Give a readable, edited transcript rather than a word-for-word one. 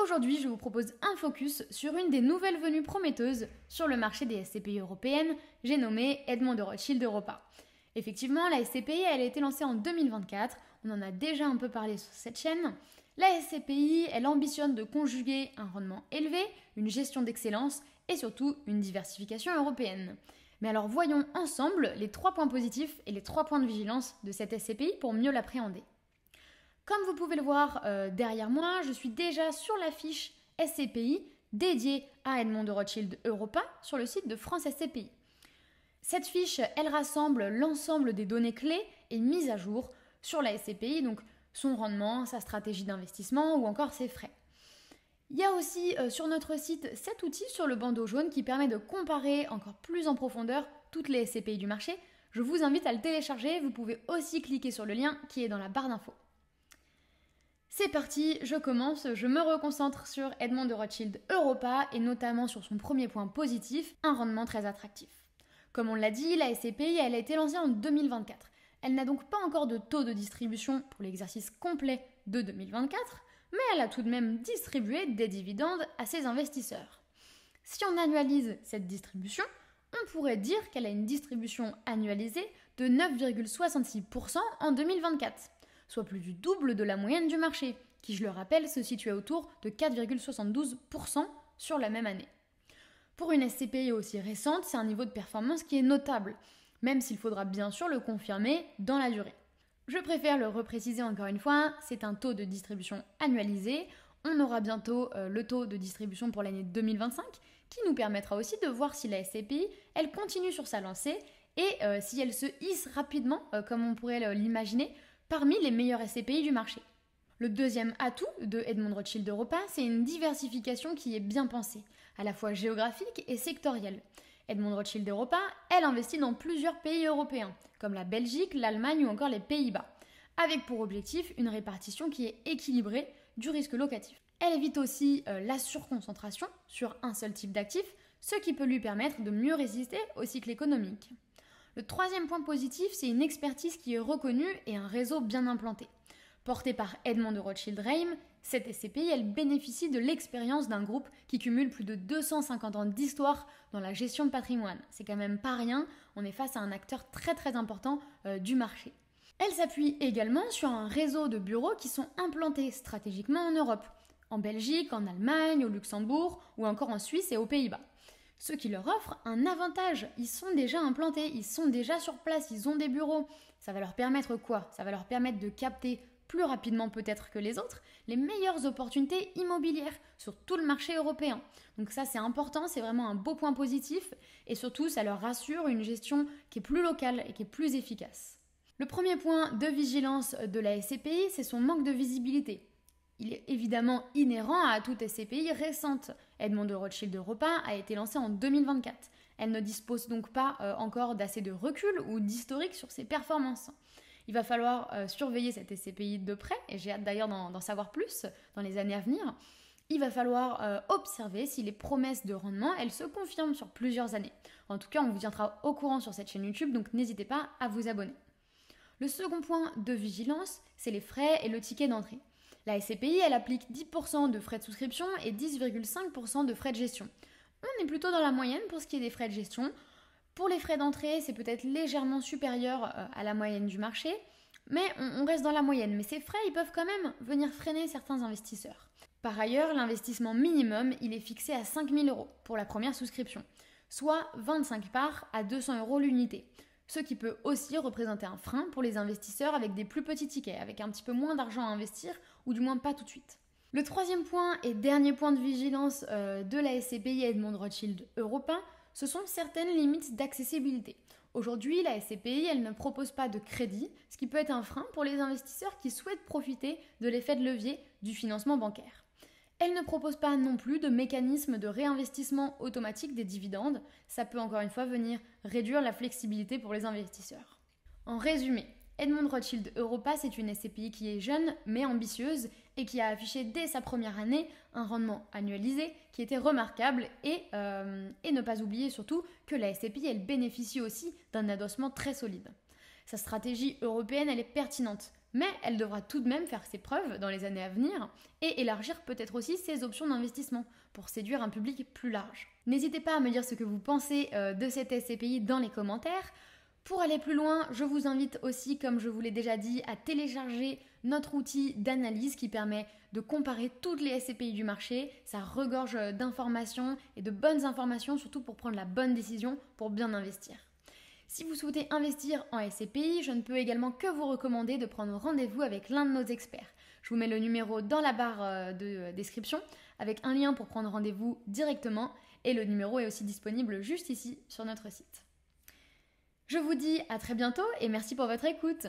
Aujourd'hui, je vous propose un focus sur une des nouvelles venues prometteuses sur le marché des SCPI européennes, j'ai nommé Edmond de Rothschild Europa. Effectivement, la SCPI elle a été lancée en 2024, on en a déjà un peu parlé sur cette chaîne. La SCPI, elle ambitionne de conjuguer un rendement élevé, une gestion d'excellence et surtout une diversification européenne. Mais alors voyons ensemble les 3 points positifs et les 3 points de vigilance de cette SCPI pour mieux l'appréhender. Comme vous pouvez le voir derrière moi, je suis déjà sur la fiche SCPI dédiée à Edmond de Rothschild Europa sur le site de France SCPI. Cette fiche, elle rassemble l'ensemble des données clés et mises à jour sur la SCPI, donc son rendement, sa stratégie d'investissement ou encore ses frais. Il y a aussi sur notre site cet outil sur le bandeau jaune qui permet de comparer encore plus en profondeur toutes les SCPI du marché. Je vous invite à le télécharger, vous pouvez aussi cliquer sur le lien qui est dans la barre d'infos. C'est parti, je commence, je me reconcentre sur Edmond de Rothschild Europa et notamment sur son premier point positif, un rendement très attractif. Comme on l'a dit, la SCPI elle a été lancée en 2024. Elle n'a donc pas encore de taux de distribution pour l'exercice complet de 2024, mais elle a tout de même distribué des dividendes à ses investisseurs. Si on annualise cette distribution, on pourrait dire qu'elle a une distribution annualisée de 9,66% en 2024. Soit plus du double de la moyenne du marché, qui, je le rappelle, se situait autour de 4,72% sur la même année. Pour une SCPI aussi récente, c'est un niveau de performance qui est notable, même s'il faudra bien sûr le confirmer dans la durée. Je préfère le repréciser encore une fois, c'est un taux de distribution annualisé. On aura bientôt le taux de distribution pour l'année 2025, qui nous permettra aussi de voir si la SCPI, elle continue sur sa lancée et si elle se hisse rapidement, comme on pourrait l'imaginer, parmi les meilleurs SCPI du marché. Le deuxième atout de Edmond de Rothschild Europa, c'est une diversification qui est bien pensée, à la fois géographique et sectorielle. Edmond de Rothschild Europa, elle investit dans plusieurs pays européens, comme la Belgique, l'Allemagne ou encore les Pays-Bas, avec pour objectif une répartition qui est équilibrée du risque locatif. Elle évite aussi la surconcentration sur un seul type d'actif, ce qui peut lui permettre de mieux résister au cycle économique. Le troisième point positif, c'est une expertise qui est reconnue et un réseau bien implanté. Portée par Edmond de Rothschild Reim, cette SCPI elle bénéficie de l'expérience d'un groupe qui cumule plus de 250 ans d'histoire dans la gestion de patrimoine. C'est quand même pas rien, on est face à un acteur très important du marché. Elle s'appuie également sur un réseau de bureaux qui sont implantés stratégiquement en Europe, en Belgique, en Allemagne, au Luxembourg ou encore en Suisse et aux Pays-Bas. Ce qui leur offre un avantage, ils sont déjà implantés, ils sont déjà sur place, ils ont des bureaux. Ça va leur permettre quoi? Ça va leur permettre de capter plus rapidement peut-être que les autres les meilleures opportunités immobilières sur tout le marché européen. Donc ça c'est important, c'est vraiment un beau point positif et surtout ça leur rassure une gestion qui est plus locale et qui est plus efficace. Le premier point de vigilance de la SCPI, c'est son manque de visibilité. Il est évidemment inhérent à toute SCPI récente. Edmond de Rothschild Europa a été lancée en 2024. Elle ne dispose donc pas encore d'assez de recul ou d'historique sur ses performances. Il va falloir surveiller cette SCPI de près, et j'ai hâte d'ailleurs d'en savoir plus dans les années à venir. Il va falloir observer si les promesses de rendement, elles se confirment sur plusieurs années. En tout cas, on vous tiendra au courant sur cette chaîne YouTube, donc n'hésitez pas à vous abonner. Le second point de vigilance, c'est les frais et le ticket d'entrée. La SCPI, elle applique 10% de frais de souscription et 10,5% de frais de gestion. On est plutôt dans la moyenne pour ce qui est des frais de gestion. Pour les frais d'entrée, c'est peut-être légèrement supérieur à la moyenne du marché, mais on reste dans la moyenne. Mais ces frais, ils peuvent quand même venir freiner certains investisseurs. Par ailleurs, l'investissement minimum, il est fixé à 5 000 € pour la première souscription, soit 25 parts à 200 € l'unité. Ce qui peut aussi représenter un frein pour les investisseurs avec des plus petits tickets, avec un petit peu moins d'argent à investir, ou du moins pas tout de suite. Le troisième point et dernier point de vigilance de la SCPI Edmond de Rothschild Europa, ce sont certaines limites d'accessibilité. Aujourd'hui, la SCPI, elle ne propose pas de crédit, ce qui peut être un frein pour les investisseurs qui souhaitent profiter de l'effet de levier du financement bancaire. Elle ne propose pas non plus de mécanisme de réinvestissement automatique des dividendes. Ça peut encore une fois venir réduire la flexibilité pour les investisseurs. En résumé, Edmond de Rothschild Europa, c'est une SCPI qui est jeune mais ambitieuse et qui a affiché dès sa première année un rendement annualisé qui était remarquable et ne pas oublier surtout que la SCPI elle bénéficie aussi d'un adossement très solide. Sa stratégie européenne elle est pertinente Mais elle devra tout de même faire ses preuves dans les années à venir et élargir peut-être aussi ses options d'investissement pour séduire un public plus large. N'hésitez pas à me dire ce que vous pensez de cette SCPI dans les commentaires. Pour aller plus loin, je vous invite aussi, comme je vous l'ai déjà dit, à télécharger notre outil d'analyse qui permet de comparer toutes les SCPI du marché. Ça regorge d'informations et de bonnes informations, surtout pour prendre la bonne décision pour bien investir. Si vous souhaitez investir en SCPI, je ne peux également que vous recommander de prendre rendez-vous avec l'un de nos experts. Je vous mets le numéro dans la barre de description avec un lien pour prendre rendez-vous directement et le numéro est aussi disponible juste ici sur notre site. Je vous dis à très bientôt et merci pour votre écoute.